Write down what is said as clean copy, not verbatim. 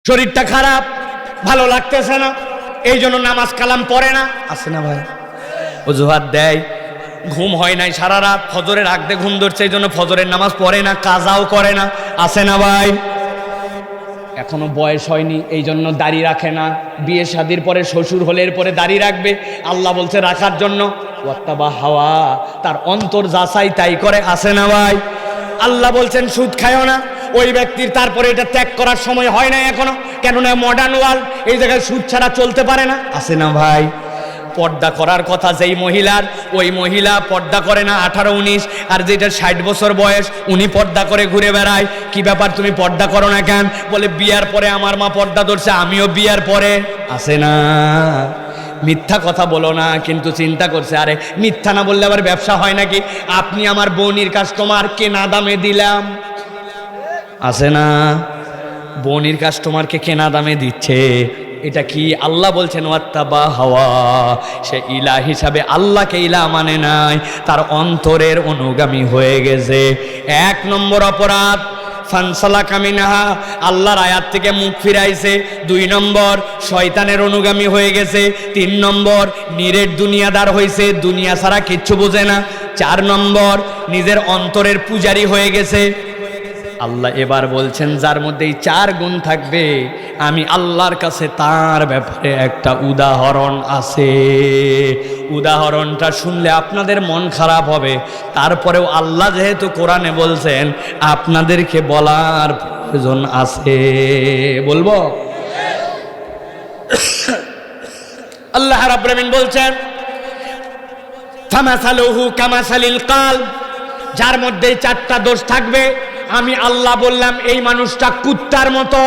শরীরটা খারাপ, ভালো লাগতেছে না, এই জন্য নামাজ কালাম পড়ে না, আছে না ভাই? অজুহাত দেয়, ঘুম হয় নাই সারা রাত, ফজরের আগ দিয়ে ঘুম ধরছে, এই জন্য ফজরের নামাজ পড়ে না, কাজাও করে না, আছে না ভাই? এখনো বয়স হয়নি, এই জন্য দাড়ি রাখে না, বিয়ে শাদির পরে শ্বশুর হলে এরপরে দাড়ি রাখবে, আল্লাহ বলছে রাখার জন্য। ওয়াত্তাবা হাওয়া, তার অন্তর যাচাই তাই করে, আছে না ভাই? আল্লাহ বলছেন সুদ খায়ও না, ওই ব্যক্তির তারপরে এটা ত্যাগ করার সময় হয় না এখনো, কেননা মডার্ন ওয়ার্ল্ড, এই জায়গায় সুদ ছাড়া চলতে পারে না, আছে না ভাই? পর্দা করার কথা যেই মহিলার, ওই মহিলা পর্দা করে না 18-19, আর যেটা 60 বছর বয়স উনি পর্দা করে ঘুরে বেড়ায়। কি ব্যাপার, তুমি পর্দা করো না কেন? বলে বিয়ার পরে আমার মা পর্দা ধরছে, আমিও বিয়ার পরে, আছে না? মিথ্যা কথা বলো না, কিন্তু চিন্তা করছে আরে মিথ্যা না বললে আবার ব্যবসা হয় নাকি? আপনি আমার বোনির কাস্টমার, কেনা দামে দিলাম, আছে না? বোনির কাস্টমারকে কেনা দামে দিচ্ছে, এটা কি? আল্লাহ বলছেন ওয়াত্তাবা হাওয়া, সে ইলা হিসাবে আল্লাহকে ইলা মানে নাই, তার অন্তরের অনুগামী হয়ে গেছে। 1 নম্বর অপরাধ ফানসালাকা মিনহা, আল্লাহর আয়াত থেকে মুখ ফিরাইছে। 2 নম্বর শয়তানের অনুগামী হয়ে গেছে। 3 নম্বর নিরেট দুনিয়াদার হয়েছে, দুনিয়া ছাড়া কিচ্ছু বোঝে না। 4 নম্বর নিজের অন্তরের পূজারি হয়ে গেছে। আল্লাহ এবার বলছেন যার মধ্যে এই 4 গুণ থাকবে, আমি আল্লাহর কাছে তার ব্যাপারে একটা উদাহরণ আছে। উদাহরণটা শুনলে আপনাদের মন খারাপ হবে, তারপরেও আল্লাহ যেহেতু কোরআনে বলছেন আপনাদেরকে বলার প্রয়োজন আছে, বলবো। আল্লাহ রাব্বুল আলামিন বলছেন ফামাসালুহু কামাসালিল কাল, যার মধ্যে 4টা দোষ থাকবে, আমি আল্লাহ বললাম এই মানুষটা কুত্তার মতো।